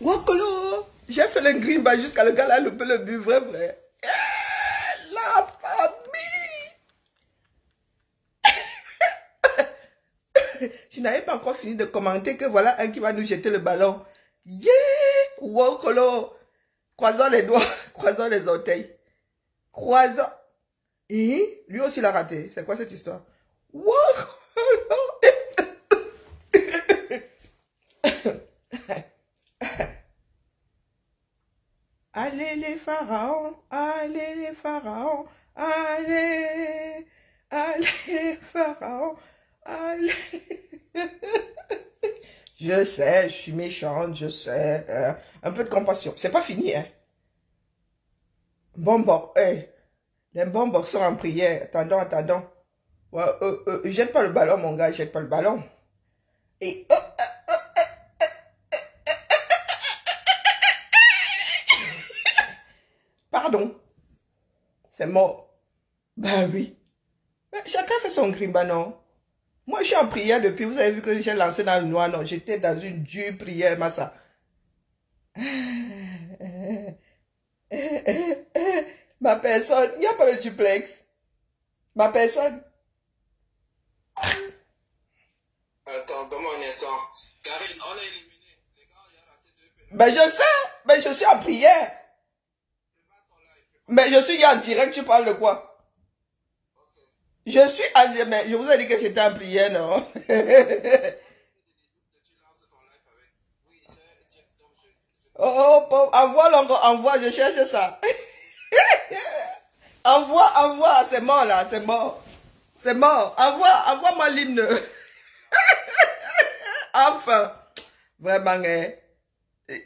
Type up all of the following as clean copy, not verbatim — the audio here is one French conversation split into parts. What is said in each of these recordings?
Wakolo, j'ai fait le green bar jusqu'à le gars là, le but, vrai. La famille. Je n'avais pas encore fini de commenter que voilà un qui va nous jeter le ballon. Yeah! Wakolo. Croisons les doigts, croisons les orteils. Croisons. Et lui aussi l'a raté. C'est quoi cette histoire? Wakolo. Allez les pharaons, allez les pharaons, allez, allez les pharaons, allez. Je sais, je suis méchante, je sais. Un peu de compassion. C'est pas fini, hein. Bon, hey, les bons boxeurs en prière. Attendons. Ouais, jette pas le ballon, mon gars, jette pas le ballon. Et pardon. C'est mort. Ben oui. Mais chacun fait son crime, ben non. Moi, je suis en prière depuis. Vous avez vu que j'ai lancé dans le noir, non? J'étais dans une dure prière, massa. Ma personne, il n'y a pas le duplex. Ma personne. Attends, comment un instant? Karine, on est éliminé. Les gars, il y a raté 2 pénalités. Ben je sais, mais je suis en prière. Mais je suis en direct, tu parles de quoi? Okay. Je suis en direct, mais je vous ai dit que j'étais en prière, non? Oh, envoie, je cherche ça. Envoie, c'est mort là, c'est mort. C'est mort, envoie-moi l'hymne. Enfin, vraiment,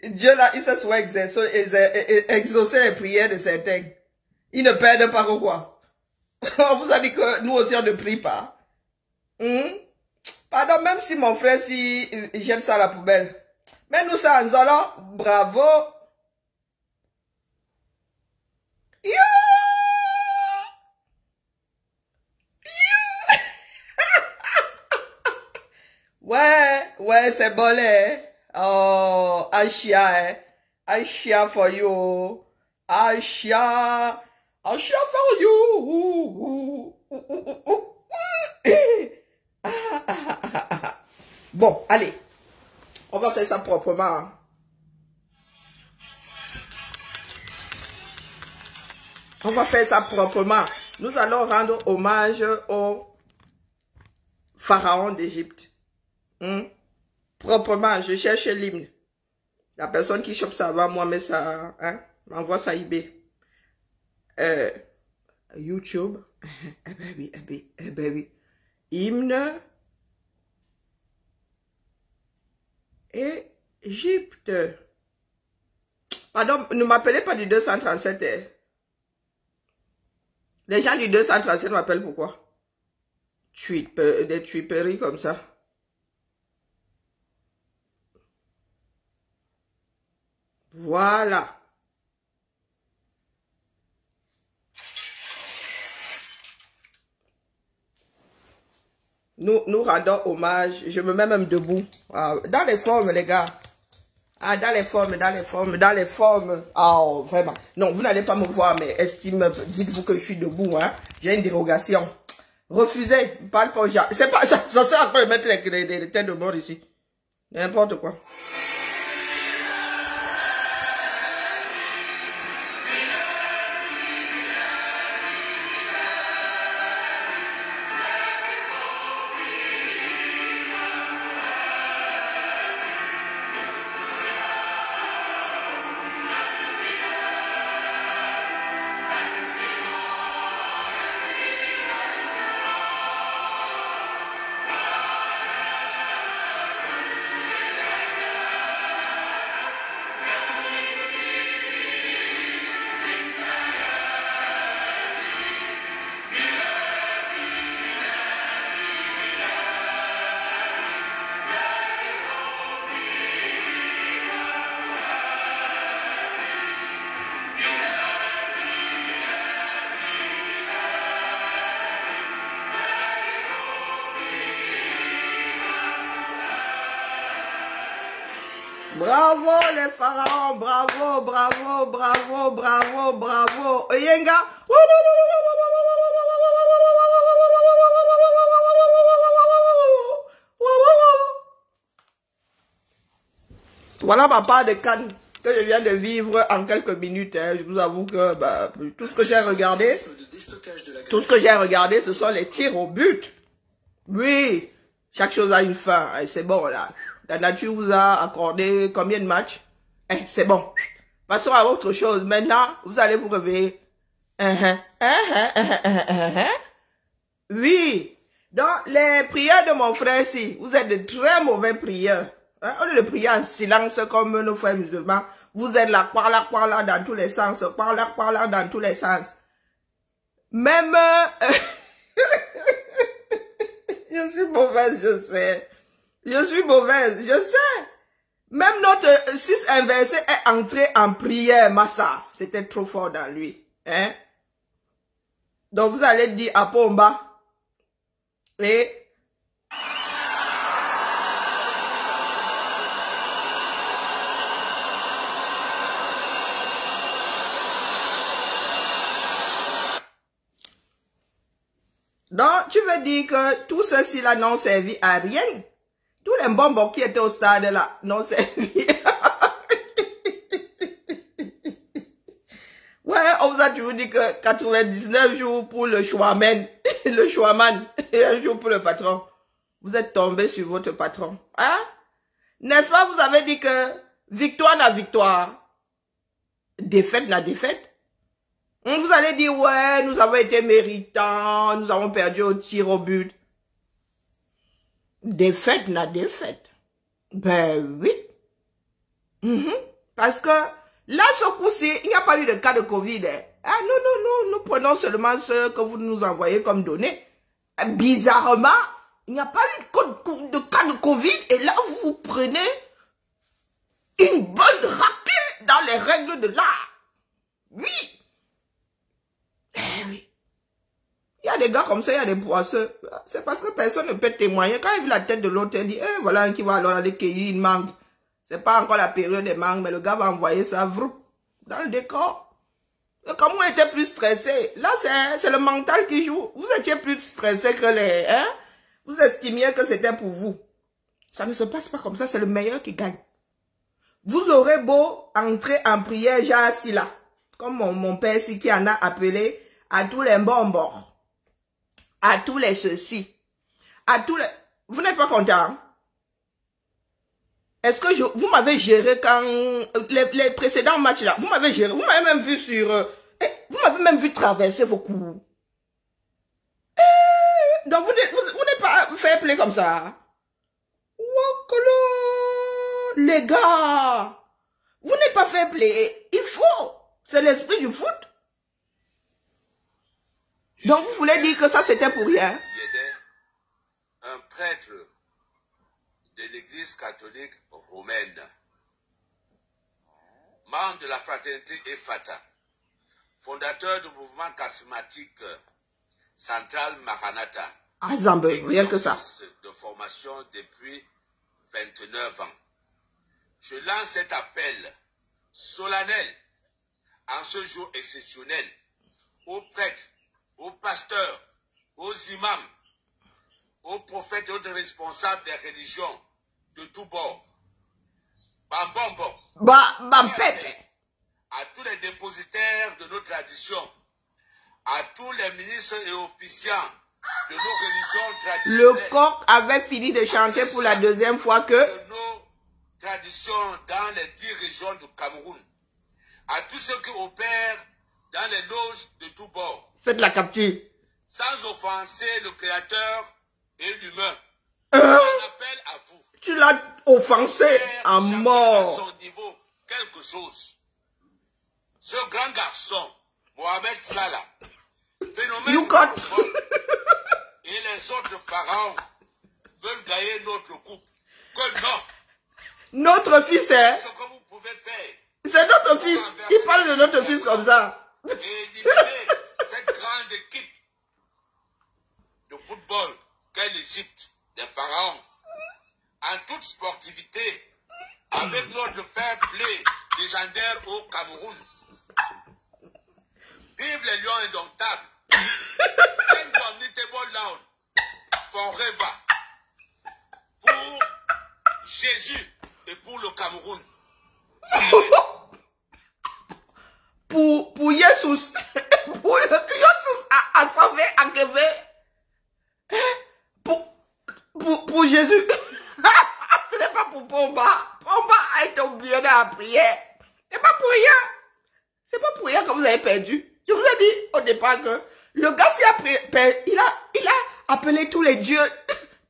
Dieu là, il se soit exaucer les prières de certains. Ils ne perdent pas ou quoi? On vous a dit que nous aussi on ne prie pas. Pardon, même si mon frère, si jette ça à la poubelle. Mais nous ça, nous allons, bravo. Ouais, c'est bon, hein. Oh, Aisha, hein. Aisha for you. Aisha for you. Bon, allez. On va faire ça proprement. On va faire ça proprement. Nous allons rendre hommage au pharaon d'Égypte. Proprement, je cherche l'hymne. La personne qui chope ça avant moi, mais ça, hein, m'envoie ça eBay. YouTube. Eh ben oui. Hymne. Égypte. Pardon, ne m'appelez pas du 237. Les gens du 237 m'appellent pourquoi? Des tuiperies comme ça. Voilà. Nous rendons hommage. Je me mets même debout. Dans les formes, les gars. Dans les formes. Oh, vraiment. Non, vous n'allez pas me voir, mais dites-vous que je suis debout, hein. J'ai une dérogation. Refusez. Parle pas aux gens. C'est pas ça. Ça sert à quoi de mettre les têtes de mort ici. N'importe quoi. Bravo les pharaons, bravo, bravo, bravo, bravo, bravo. Yenga. Voilà ma part de canne que je viens de vivre en quelques minutes. Hein. Je vous avoue que bah, tout ce que j'ai regardé, ce sont les tirs au but. Oui, chaque chose a une fin. C'est bon là. La nature vous a accordé combien de matchs? C'est bon. Passons à autre chose. Maintenant, vous allez vous réveiller. Oui. Dans les prières de mon frère, si vous êtes de très mauvais prieurs. Hein? Au lieu de prier en silence comme nos frères musulmans, vous êtes là, par là, dans tous les sens, par là, dans tous les sens. Même... je suis mauvaise, je sais. Je suis mauvaise, je sais. Même notre 6 inversé est entré en prière, Massa. C'était trop fort dans lui. Hein? Donc vous allez dire à Pomba. Et... Donc, tu veux dire que tout ceci là n'ont servi à rien? Tous les bonbons qui étaient au stade là n'ont servi. Ouais, on vous a toujours dit que 99 jours pour le choixman, et un jour pour le patron. Vous êtes tombé sur votre patron. Hein? N'est-ce pas, vous avez dit que victoire n'a victoire, défaite n'a défaite. Vous allez dire, ouais, nous avons été méritants, nous avons perdu au tir au but. Défaite n'a défaite. Ben oui. Parce que là, ce coup-ci, il n'y a pas eu de cas de Covid. Ah non, nous prenons seulement ce que vous nous envoyez comme données. Bizarrement, il n'y a pas eu de cas de Covid et là, vous prenez une bonne raclée dans les règles de l'art. Oui. Oui. Il y a des gars comme ça, il y a des poisseux. C'est parce que personne ne peut témoigner. Quand il vit la tête de l'autre, il dit, voilà un qui va alors aller cueillir une mangue. C'est pas encore la période des mangues, mais le gars va envoyer ça dans le décor. Et comme on était plus stressé, là c'est le mental qui joue. Vous étiez plus stressé que les... Hein? Vous estimiez que c'était pour vous. Ça ne se passe pas comme ça, c'est le meilleur qui gagne. Vous aurez beau entrer en prière, j'ai assis là. Comme mon père ici qui en a appelé à tous les bonbons, à tous les ceci, à tous les... Vous n'êtes pas content? Est-ce que vous m'avez géré quand... Les précédents matchs là, vous m'avez géré, vous m'avez même vu sur... vous m'avez même vu traverser vos coups. Donc vous n'êtes pas fair play comme ça. Les gars, vous n'êtes pas fair play. Il faut... C'est l'esprit du foot. Donc vous voulez dire que ça c'était pour rien? Un prêtre de l'église catholique romaine, membre de la fraternité Ephata, fondateur du mouvement charismatique central Maranatha. Ah, Zambé, rien que ça. De formation depuis 29 ans. Je lance cet appel solennel en ce jour exceptionnel aux prêtres, aux pasteurs, aux imams, aux prophètes et autres responsables des religions de tous bords. Bambombo. À tous les dépositaires de nos traditions, à tous les ministres et officiants de nos religions traditionnelles. Le coq avait fini de chanter pour la deuxième fois que... De nos traditions dans les 10 régions du Cameroun. À tous ceux qui opèrent dans les loges de tous bords. Faites la capture. Sans offenser le Créateur et l'humain. On appelle à vous. Tu l'as offensé à mort. À son niveau, quelque chose. Ce grand garçon, Mohamed Salah, phénomène et les autres pharaons veulent gagner notre coupe. Que non. Notre fils est... Ce que vous pouvez faire. C'est notre fils. Il parle de notre fils comme ça. Et éliminer cette grande équipe de football qu'est l'Égypte, des pharaons, en toute sportivité, avec notre fair play légendaire au Cameroun. Vive les lions indomptables. Indomitable Lion forever. Pour Jésus et pour le Cameroun. Pour Jesus. Pour Jesus à sauver, à crever. Pour Jésus. Ce n'est pas pour Pomba. Pomba a été oublié dans la prière. C'est pas pour rien. C'est pas pour rien que vous avez perdu. Je vous ai dit au départ que le gars il a appelé tous les dieux,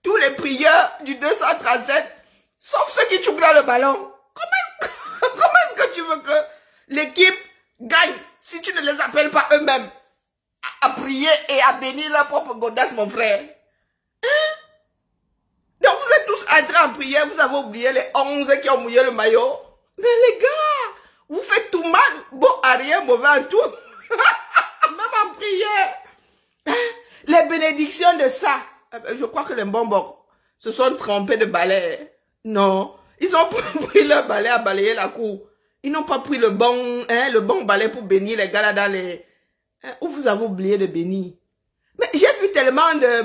tous les prieurs du 237, sauf ceux qui jouent dans le ballon. Comment est-ce que tu veux que l'équipe gagne si tu ne les appelles pas eux-mêmes à prier et à bénir leur propre godasse, mon frère? Hein? Donc vous êtes tous entrés en prière, vous avez oublié les 11 qui ont mouillé le maillot. Mais les gars, vous faites tout mal, bon à rien, mauvais à tout. Même en prière. Les bénédictions de ça. Je crois que les bonbons se sont trompés de balai. Non. Ils ont pris leur balai à balayer la cour. Ils n'ont pas pris le bon balai pour bénir les gars là dans les... Où vous avez oublié de bénir. Mais j'ai vu tellement de...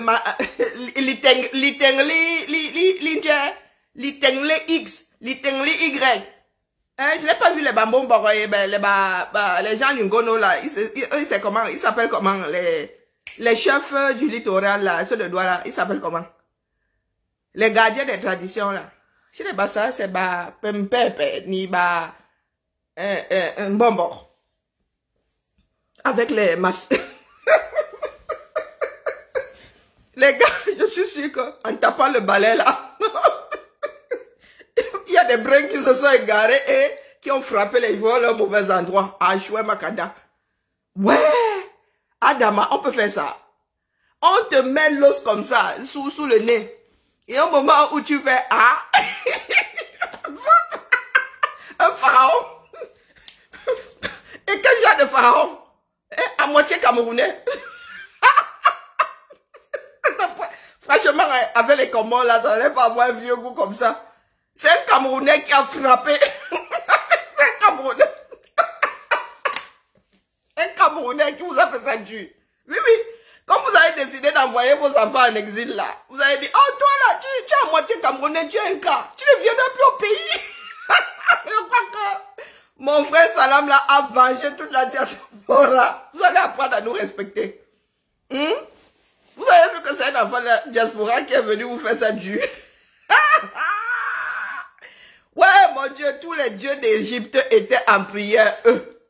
Litengli X, Litengli Y. Je n'ai pas vu les bambons, les gens du Ngono là, ils s'appellent comment, les chefs du littoral là, ceux de doigts là, ils s'appellent comment? Les gardiens des traditions là. Je ne sais pas ça, c'est Pempepe, ni un bonbon. Avec les masses. Les gars, je suis sûr qu'en tapant le balai là, il y a des brins qui se sont égarés et qui ont frappé les joueurs au mauvais endroit. À Choué Makada. Ouais. Adama, on peut faire ça. On te met l'os comme ça, sous le nez. Et au moment où tu fais un pharaon. Et quel genre de pharaon? À moitié camerounais. Franchement, avec les Comores là, ça n'allait pas avoir un vieux goût comme ça. C'est un Camerounais qui a frappé. Un Camerounais. Un Camerounais qui vous a fait ça dur. Oui, oui. Quand vous avez décidé d'envoyer vos enfants en exil là, vous avez dit, oh toi là, tu es à moitié Camerounais, tu es un cas. Tu ne viendras plus au pays. Je crois que mon frère Salam là a vengé toute la diaspora. Vous allez apprendre à nous respecter. Vous avez vu que c'est un enfant de la diaspora qui est venu vous faire ça dur. Ouais, mon Dieu, tous les dieux d'Égypte étaient en prière, eux.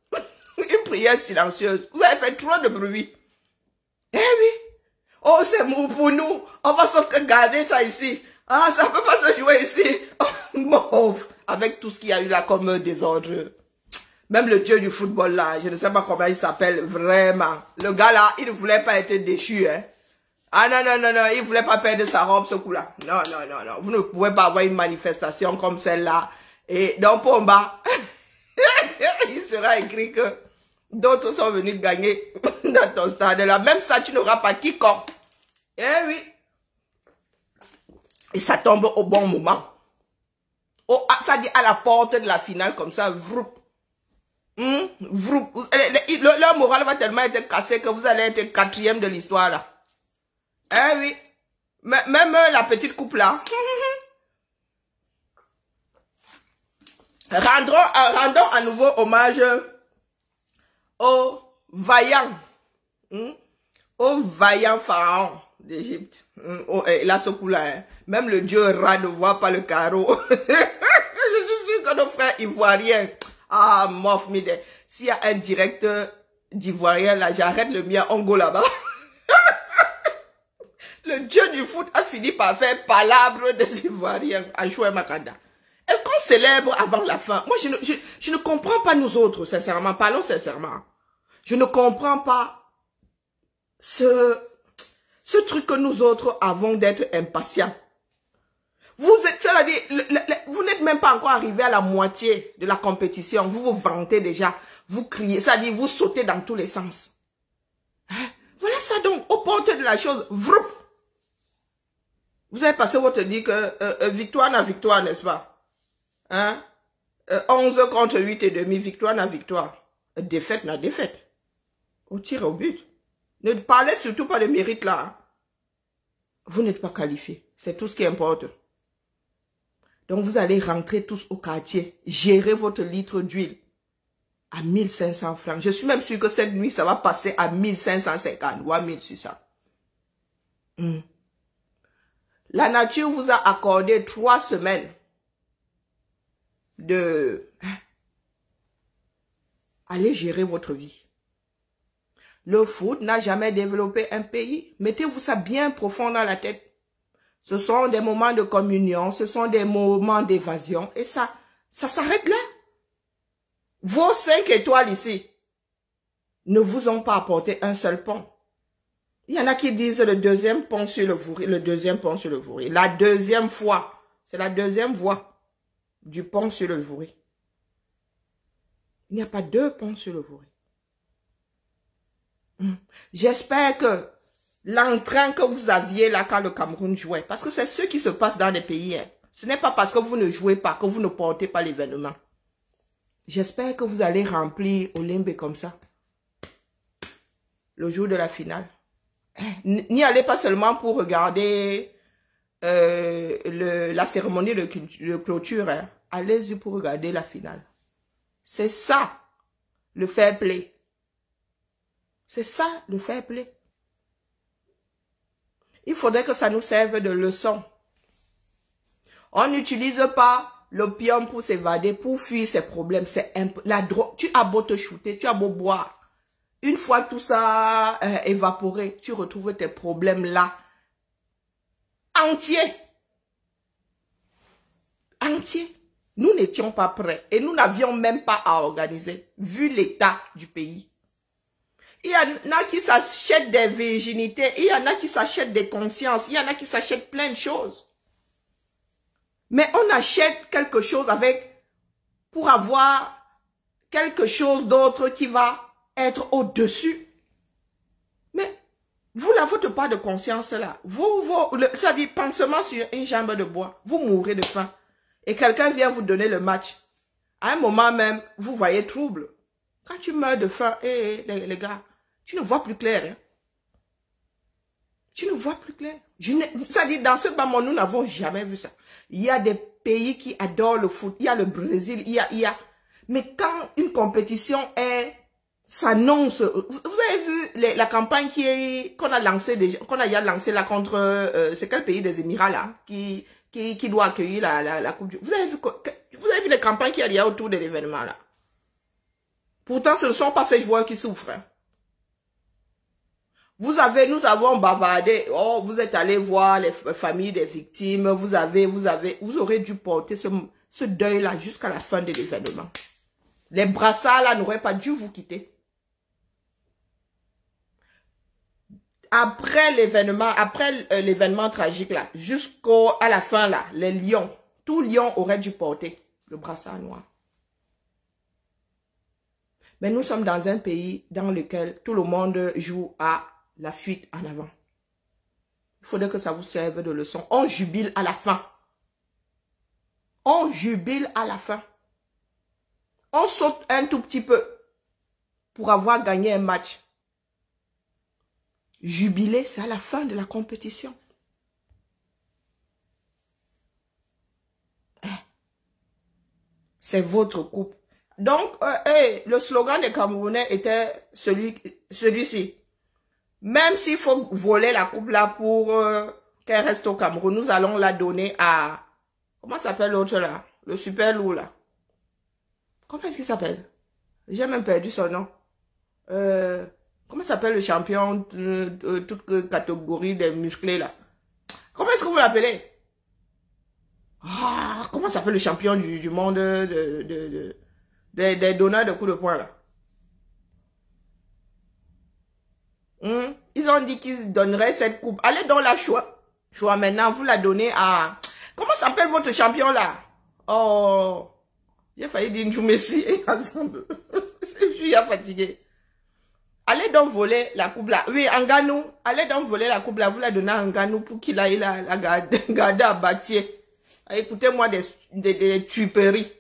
Une prière silencieuse. Vous avez fait trop de bruit. Eh oui. Oh, c'est mou pour nous. On va sauf que garder ça ici. Ah, ça ne peut pas se jouer ici. Oh, mauve. Avec tout ce qu'il y a eu là comme désordre. Même le dieu du football là, je ne sais pas comment il s'appelle vraiment. Le gars là, il ne voulait pas être déchu, hein. Ah non, non, non, non, il ne voulait pas perdre sa robe ce coup-là. Non, non, non, non. Vous ne pouvez pas avoir une manifestation comme celle-là. Et dans Pomba, il sera écrit que d'autres sont venus gagner dans ton stade. Là, même ça, tu n'auras pas quiconque. Eh oui. Et ça tombe au bon moment. Oh, ça dit à la porte de la finale comme ça, vroup. Vroup. Leur morale va tellement être cassée que vous allez être 4e de l'histoire là. Eh oui. Même la petite coupe là. Rendons à nouveau hommage au vaillant pharaon d'Égypte. Là, ce coup-là, hein. Même le dieu Ra ne voit pas le carreau. Je suis sûr que nos frères ivoiriens, ah, mof, s'il y a un directeur d'ivoirien là, j'arrête le mien Ongo là-bas. Le dieu du foot a fini par faire palabre des Ivoiriens à Choué Makanda. Est-ce qu'on célèbre avant la fin? Moi, je ne comprends pas nous autres, sincèrement. Parlons sincèrement. Je ne comprends pas ce truc que nous autres avons d'être impatients. Vous êtes, c'est-à-dire, vous n'êtes même pas encore arrivé à la moitié de la compétition. Vous vous vantez déjà. Vous criez, c'est-à-dire, vous sautez dans tous les sens. Hein? Voilà ça donc, au porte de la chose. Vroup. Vous avez passé votre dit que victoire na victoire, n'est-ce pas? Hein? 11 contre 8,5, victoire na victoire. Défaite na défaite. On tire au but. Ne parlez surtout pas de mérite là. Hein? Vous n'êtes pas qualifié. C'est tout ce qui importe. Donc vous allez rentrer tous au quartier. Gérer votre litre d'huile à 1500 francs. Je suis même sûr que cette nuit, ça va passer à 1550 ou à 1600. La nature vous a accordé 3 semaines de... Allez gérer votre vie. Le foot n'a jamais développé un pays. Mettez-vous ça bien profond dans la tête. Ce sont des moments de communion, ce sont des moments d'évasion. Et ça s'arrête là. Vos 5 étoiles ici ne vous ont pas apporté un seul pont. Il y en a qui disent le deuxième pont sur le Vouri, le deuxième pont sur le Vouri. La deuxième fois, c'est la deuxième voie du pont sur le Vouri. Il n'y a pas 2 ponts sur le Vouri. J'espère que l'entrain que vous aviez là quand le Cameroun jouait, parce que c'est ce qui se passe dans les pays. Hein. Ce n'est pas parce que vous ne jouez pas, que vous ne portez pas l'événement. J'espère que vous allez remplir Olimbe comme ça. Le jour de la finale. N'y allez pas seulement pour regarder la cérémonie de clôture. Hein. Allez-y pour regarder la finale. C'est ça, le fair play. C'est ça, le fair play. Il faudrait que ça nous serve de leçon. On n'utilise pas l'opium pour s'évader, pour fuir ses problèmes. C'est la drogue. Tu as beau te shooter, tu as beau boire. Une fois tout ça évaporé, tu retrouves tes problèmes là. Entiers. Entiers. Nous n'étions pas prêts. Et nous n'avions même pas à organiser, vu l'état du pays. Il y en a qui s'achètent des virginités, il y en a qui s'achètent des consciences, il y en a qui s'achètent plein de choses. Mais on achète quelque chose pour avoir quelque chose d'autre qui va être au-dessus. Mais vous, là, votre part de conscience là, ça dit pansement sur une jambe de bois, vous mourrez de faim. Et quelqu'un vient vous donner le match. À un moment même, vous voyez trouble. Quand tu meurs de faim, les gars, tu ne vois plus clair. Hein? Tu ne vois plus clair. Ça dit, dans ce moment, nous n'avons jamais vu ça. Il y a des pays qui adorent le foot. Il y a le Brésil, il y a. Mais quand une compétition s'annonce, vous avez vu la campagne qu'on a lancée là contre, c'est quel pays des Émirats là, qui doit accueillir la Coupe du... Vous avez vu les campagnes qu'il y a autour de l'événement là. Pourtant, ce ne sont pas ces joueurs qui souffrent. Hein. Nous avons bavardé. Oh, vous êtes allé voir les familles des victimes. Vous aurez dû porter ce deuil-là jusqu'à la fin de l'événement. Les brassards là n'auraient pas dû vous quitter. Après l'événement tragique là, jusqu'à la fin là, les lions, tout lion aurait dû porter le brassard noir. Mais nous sommes dans un pays dans lequel tout le monde joue à la fuite en avant. Il faudrait que ça vous serve de leçon. On jubile à la fin. On jubile à la fin. On saute un tout petit peu pour avoir gagné un match. Jubiler, c'est à la fin de la compétition. C'est votre coupe. Donc, le slogan des Camerounais était celui-ci. Même s'il faut voler la coupe là pour qu'elle reste au Cameroun, nous allons la donner à... Comment s'appelle l'autre là? Le super loup là. Comment est-ce qu'il s'appelle? J'ai même perdu son nom. Comment s'appelle le champion de toute catégorie des musclés là? Comment est-ce que vous l'appelez? Ah, comment s'appelle le champion du monde des donneurs de coups de poing là? Ils ont dit qu'ils donneraient cette coupe. Allez dans la choix maintenant, vous la donnez à... Comment s'appelle votre champion là? Oh, j'ai failli dire Njumesi ensemble. Je suis fatigué. Allez donc voler la coupe là. Oui, Nganou. Allez donc voler la coupe là. Vous la donnez à Nganou pour qu'il aille la garder à Batier. Écoutez-moi des tueries.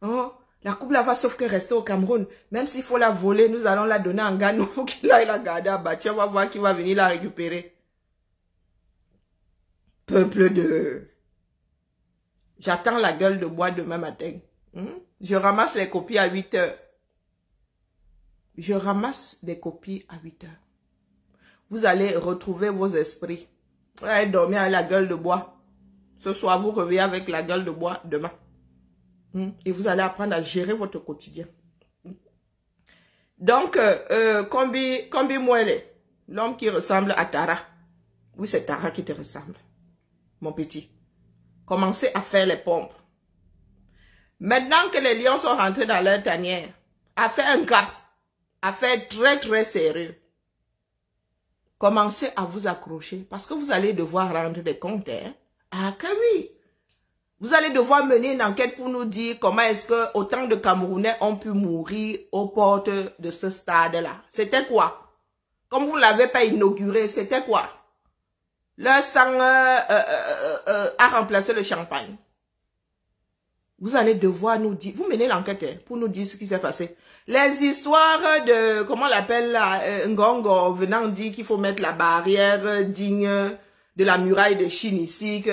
Oh, la coupe là va sauf que rester au Cameroun. Même s'il faut la voler, nous allons la donner en Ghana pour qu'il aille la garder à Batia. On va voir qui va venir la récupérer. Peuple de... J'attends la gueule de bois demain matin. Je ramasse les copies à 8 heures. Je ramasse des copies à 8 heures. Vous allez retrouver vos esprits. Vous allez dormir à la gueule de bois. Ce soir, vous revenez avec la gueule de bois demain. Et vous allez apprendre à gérer votre quotidien. Donc, Kombi Mwele, l'homme qui ressemble à Tara. Oui, c'est Tara qui te ressemble, mon petit. Commencez à faire les pompes. Maintenant que les lions sont rentrés dans leur tanière, à faire un cap, à faire très très sérieux. Commencez à vous accrocher parce que vous allez devoir rendre des comptes. Hein? Ah que oui. Vous allez devoir mener une enquête pour nous dire comment est-ce que autant de Camerounais ont pu mourir aux portes de ce stade-là. C'était quoi? Comme vous ne l'avez pas inauguré, c'était quoi? Leur sang a remplacé le champagne. Vous allez devoir nous dire, vous menez l'enquête pour nous dire ce qui s'est passé. Les histoires de, comment on l'appelle, Ngongo venant dire qu'il faut mettre la barrière digne de la muraille de Chine ici,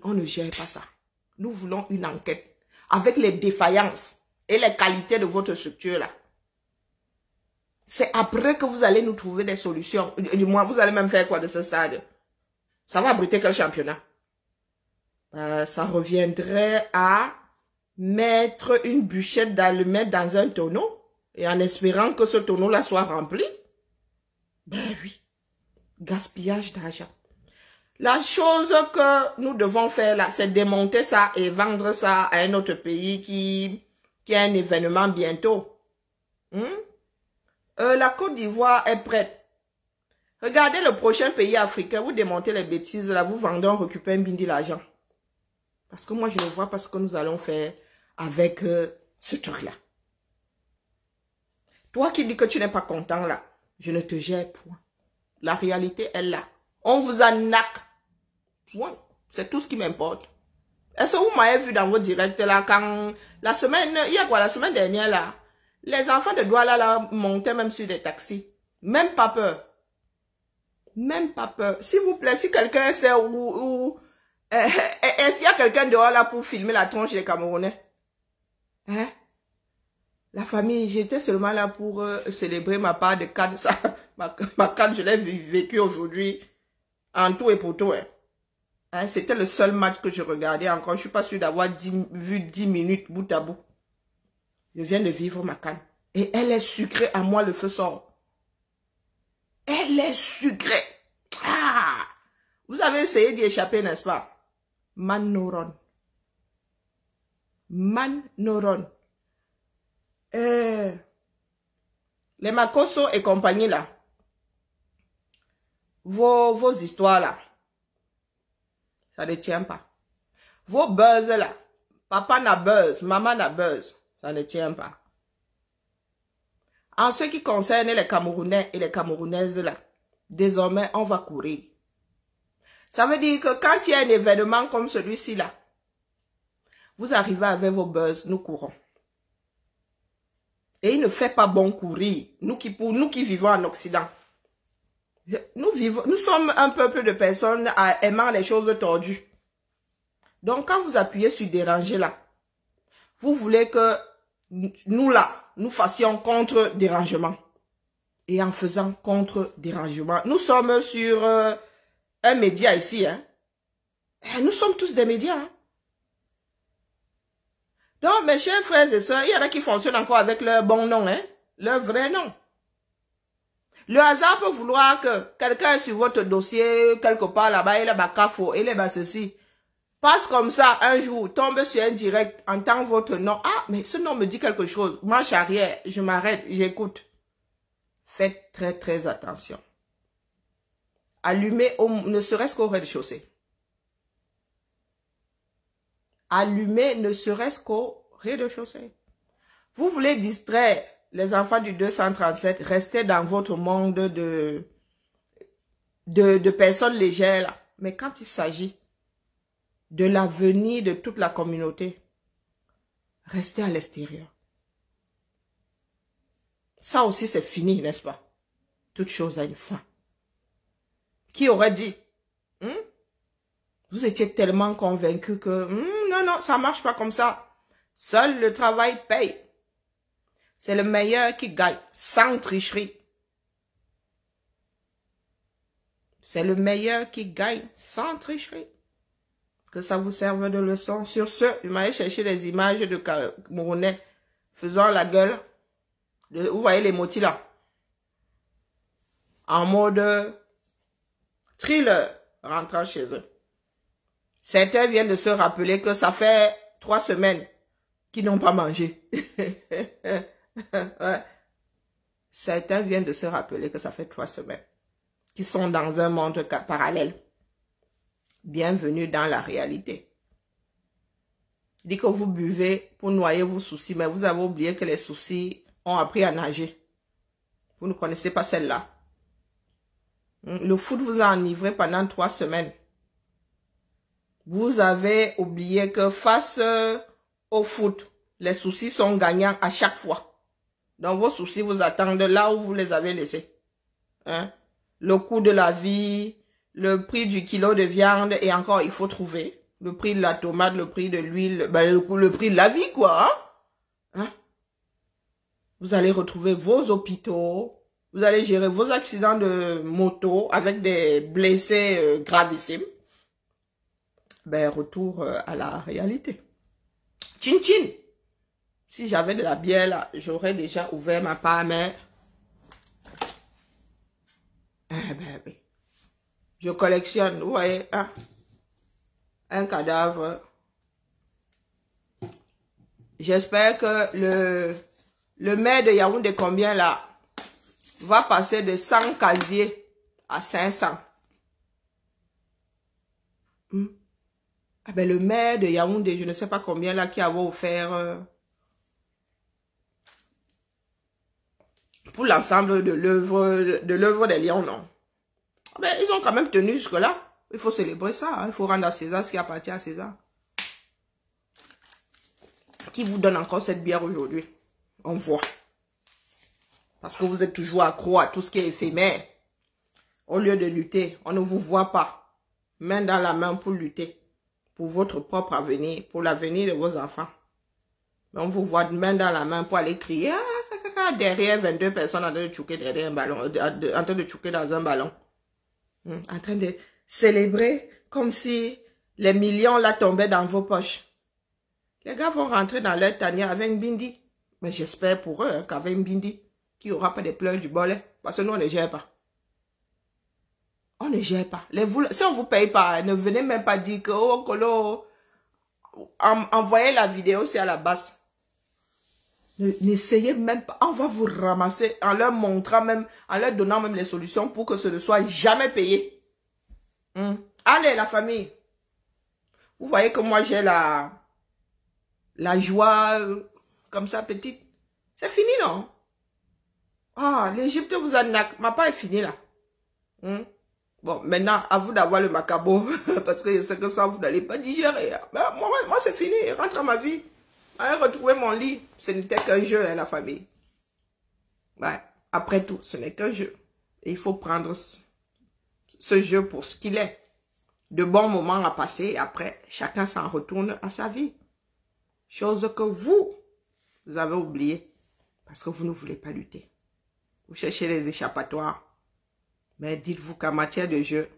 on ne gère pas ça. Nous voulons une enquête avec les défaillances et les qualités de votre structure là. C'est après que vous allez nous trouver des solutions. Du moins, vous allez même faire quoi de ce stade? Ça va abriter quel championnat? Ça reviendrait à mettre une bûchette d'allumettes dans un tonneau et en espérant que ce tonneau-là soit rempli. Ben oui, gaspillage d'argent. La chose que nous devons faire là, c'est démonter ça et vendre ça à un autre pays qui a un événement bientôt. La Côte d'Ivoire est prête. Regardez le prochain pays africain, vous démontez les bêtises là, vous vendez, on récupère un bindi l'argent. Parce que moi, je ne vois pas ce que nous allons faire avec ce truc-là. Toi qui dis que tu n'es pas content là, je ne te gère point. La réalité est là. On vous arnaque. Point. C'est tout ce qui m'importe. Est-ce que vous m'avez vu dans vos directs là, quand la semaine, il y a quoi, la semaine dernière là, les enfants de Douala là montaient même sur des taxis. Même pas peur. Même pas peur. S'il vous plaît, si quelqu'un sait où est-ce qu'il y a quelqu'un dehors là pour filmer la tronche des Camerounais? Hein? La famille, j'étais seulement là pour célébrer ma part de Cannes. Ma Cannes, je l'ai vécu aujourd'hui en tout et pour tout. Hein, c'était le seul match que je regardais encore. Je ne suis pas sûre d'avoir vu 10 minutes bout à bout. Je viens de vivre ma Cannes. Et elle est sucrée, à moi le feu sort. Elle est sucrée. Ah! Vous avez essayé d'y échapper, n'est-ce pas? Manoron. Manoron. Les Makoso et compagnie là. Vos histoires là. Ça ne tient pas. Vos buzz là. Papa n'a buzz, maman n'a buzz. Ça ne tient pas. En ce qui concerne les Camerounais et les Camerounaises là, désormais on va courir. Ça veut dire que quand il y a un événement comme celui-ci là, vous arrivez avec vos buzz, nous courons. Et il ne fait pas bon courir, nous qui vivons en Occident. Nous sommes un peuple de personnes aimant les choses tordues. Donc quand vous appuyez sur déranger là, vous voulez que nous là, nous fassions contre-dérangement. Et en faisant contre-dérangement, nous sommes sur un média ici. Hein. Nous sommes tous des médias. Hein. Donc, mes chers frères et sœurs, il y en a qui fonctionnent encore avec leur bon nom, hein, leur vrai nom. Le hasard peut vouloir que quelqu'un est sur votre dossier, quelque part là-bas, il est bacafo, il est bas ceci. Passe comme ça, un jour, tombe sur un direct, entend votre nom. Ah, mais ce nom me dit quelque chose. Marche arrière, je m'arrête, j'écoute. Faites très très attention. Allumez, ne serait-ce qu'au rez-de-chaussée. Allumez, ne serait-ce qu'au rez-de-chaussée. Vous voulez distraire les enfants du 237, restez dans votre monde de personnes légères là. Mais quand il s'agit de l'avenir de toute la communauté, restez à l'extérieur. Ça aussi, c'est fini, n'est-ce pas? Toute chose a une fin. Qui aurait dit? Vous étiez tellement convaincu que non, non, ça ne marche pas comme ça. Seul le travail paye. C'est le meilleur qui gagne, sans tricherie. C'est le meilleur qui gagne, sans tricherie. Que ça vous serve de leçon. Sur ce, je m'allais chercher les images de Camerounais faisant la gueule. Vous voyez les motis là? En mode thriller, rentrant chez eux. Certains viennent de se rappeler que ça fait 3 semaines qu'ils n'ont pas mangé. Ouais. Certains viennent de se rappeler que ça fait 3 semaines qu'ils sont dans un monde parallèle. Bienvenue dans la réalité. Dit que vous buvez pour noyer vos soucis, mais vous avez oublié que les soucis ont appris à nager. Vous ne connaissez pas celle-là. Le foot vous a enivré pendant 3 semaines. Vous avez oublié que face au foot, les soucis sont gagnants à chaque fois. Donc vos soucis vous attendent là où vous les avez laissés. Hein? Le coût de la vie, le prix du kilo de viande, et encore il faut trouver. Le prix de la tomate, le prix de l'huile, ben, le prix de la vie quoi. Hein? Vous allez retrouver vos hôpitaux, vous allez gérer vos accidents de moto avec des blessés gravissimes. Ben, retour à la réalité. Tchin tchin. Si j'avais de la bière là, j'aurais déjà ouvert ma part, mais... ben oui. Je collectionne, vous voyez, hein? Un cadavre. J'espère que le maire de Yaoundé, combien là, va passer de 100 casiers à 500. Ah ben le maire de Yaoundé, je ne sais pas combien là, qui avait offert pour l'ensemble de l'œuvre des lions, non. Ah ben, ils ont quand même tenu jusque-là. Il faut célébrer ça. Hein. Il faut rendre à César ce qui appartient à César. Qui vous donne encore cette bière aujourd'hui? On voit. Parce que vous êtes toujours accro à tout ce qui est éphémère. Au lieu de lutter, on ne vous voit pas. Main dans la main pour lutter. Pour votre propre avenir. Pour l'avenir de vos enfants. Mais on vous voit main dans la main pour aller crier. Ah, derrière 22 personnes en train de chouquer derrière un ballon. En train de chouquer dans un ballon. En train de célébrer comme si les millions là tombaient dans vos poches. Les gars vont rentrer dans leur tanière avec un bindi. Mais j'espère pour eux hein, qu'avec un bindi, qu'il n'y aura pas de pleurs du bolet. Parce que nous, on ne gère pas. On ne gère pas. Si on ne vous paye pas, ne venez même pas dire que, oh, Colo, envoyez la vidéo aussi à la base. N'essayez même pas. On va vous ramasser en leur montrant même, en leur donnant même les solutions pour que ce ne soit jamais payé. Allez, la famille. Vous voyez que moi, j'ai la joie comme ça, petite. C'est fini, non? Ah, l'Égypte vous a ma part est finie, là. Bon, maintenant, à vous d'avoir le macabo. Parce que je sais que ça, vous n'allez pas digérer. Ben, moi c'est fini. Rentre à ma vie. Allez retrouver mon lit. Ce n'était qu'un jeu, hein, la famille. Ouais. Après tout, ce n'est qu'un jeu. Et il faut prendre ce jeu pour ce qu'il est. De bons moments à passer. Et après, chacun s'en retourne à sa vie. Chose que vous avez oublié. Parce que vous ne voulez pas lutter. Vous cherchez les échappatoires. Mais dites-vous qu'en matière de jeu,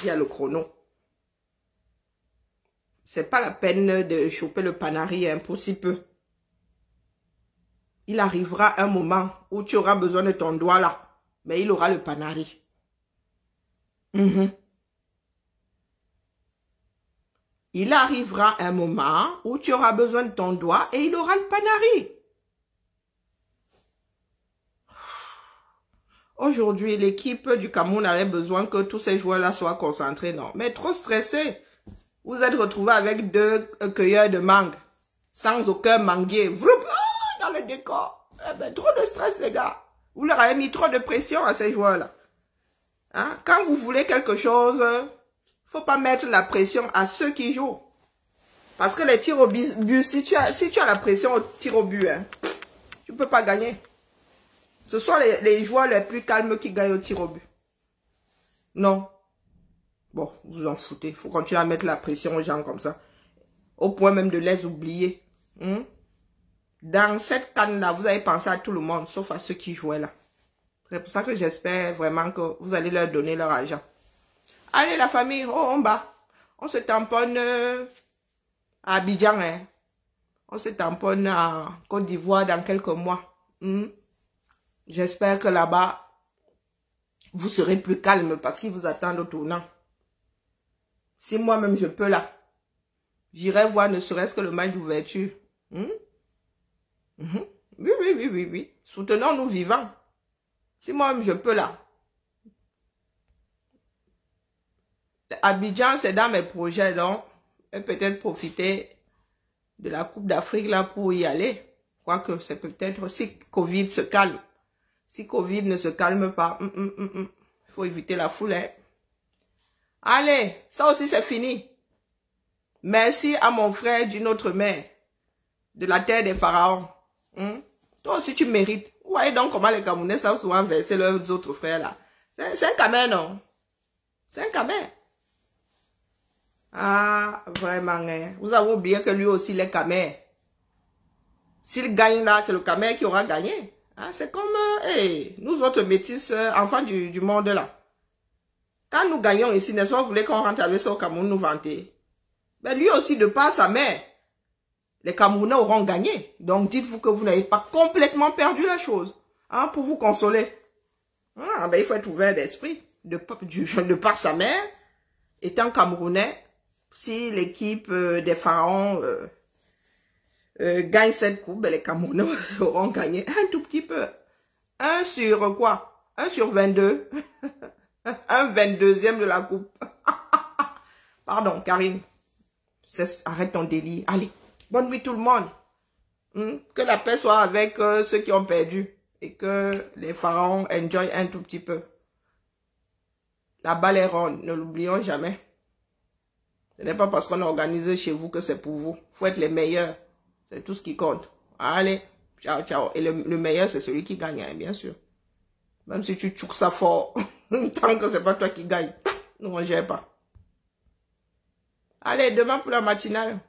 il y a le chrono. C'est pas la peine de choper le panari hein, pour si peu. Il arrivera un moment où tu auras besoin de ton doigt là. Mais il aura le panari. Il arrivera un moment où tu auras besoin de ton doigt et il aura le panari. Aujourd'hui, l'équipe du Cameroun avait besoin que tous ces joueurs-là soient concentrés. Non, mais trop stressés. Vous êtes retrouvés avec 2 cueilleurs de mangue. Sans aucun manguier. Dans le décor. Eh ben, trop de stress, les gars. Vous leur avez mis trop de pression à ces joueurs-là. Hein? Quand vous voulez quelque chose, faut pas mettre la pression à ceux qui jouent. Parce que les tirs au but, si tu as la pression au tir au but, hein, tu peux pas gagner. Ce sont les joueurs les plus calmes qui gagnent au tir au but. Non. Bon, vous en foutez. Il faut continuer à mettre la pression aux gens comme ça. Au point même de les oublier. Dans cette canne-là, vous avez pensé à tout le monde, sauf à ceux qui jouaient là. C'est pour ça que j'espère vraiment que vous allez leur donner leur argent. Allez, la famille, oh, on bat. On se tamponne à Abidjan. Hein. On se tamponne à Côte d'Ivoire dans quelques mois. J'espère que là-bas, vous serez plus calme parce qu'ils vous attendent au tournant. Si moi-même je peux là, j'irai voir ne serait-ce que le match d'ouverture. Oui. Soutenons-nous vivants. Si moi-même je peux là. Abidjan, c'est dans mes projets, donc, et peut-être profiter de la Coupe d'Afrique là pour y aller. Quoique c'est peut-être si Covid se calme. Si Covid ne se calme pas, il faut éviter la foule. Hein. Allez, ça aussi c'est fini. Merci à mon frère d'une autre mère, de la terre des pharaons. Toi aussi tu mérites. Vous voyez donc comment les Camerounais savent souvent verser leurs autres frères là. C'est un Camer, non? C'est un Camer. Ah, vraiment, hein. Vous avez oublié que lui aussi il est Camer. S'il gagne là, c'est le Camer qui aura gagné. Ah, c'est comme nous autres métis, enfants du monde là. Quand nous gagnons ici, n'est-ce pas, vous voulez qu'on rentre avec ça au Cameroun nous vanter? Ben lui aussi, de par sa mère, les Camerounais auront gagné. Donc dites-vous que vous n'avez pas complètement perdu la chose. Hein, pour vous consoler. Ah, ben il faut être ouvert d'esprit. De par sa mère, étant Camerounais, si l'équipe des pharaons gagne cette coupe, ben les Camerounais auront gagné un tout petit peu. 1 sur quoi? 1 sur 22. Un 22e de la coupe. Pardon, Karine. Arrête ton délire. Allez, bonne nuit tout le monde. Que la paix soit avec ceux qui ont perdu. Et que les pharaons enjoy un tout petit peu. La balle est ronde, ne l'oublions jamais. Ce n'est pas parce qu'on a organisé chez vous que c'est pour vous. Il faut être les meilleurs. C'est tout ce qui compte. Allez, ciao, ciao. Et le meilleur, c'est celui qui gagne, hein, bien sûr. Même si tu tchoukes ça fort, tant que c'est pas toi qui gagne, nous on gère pas. Allez, demain pour la matinale.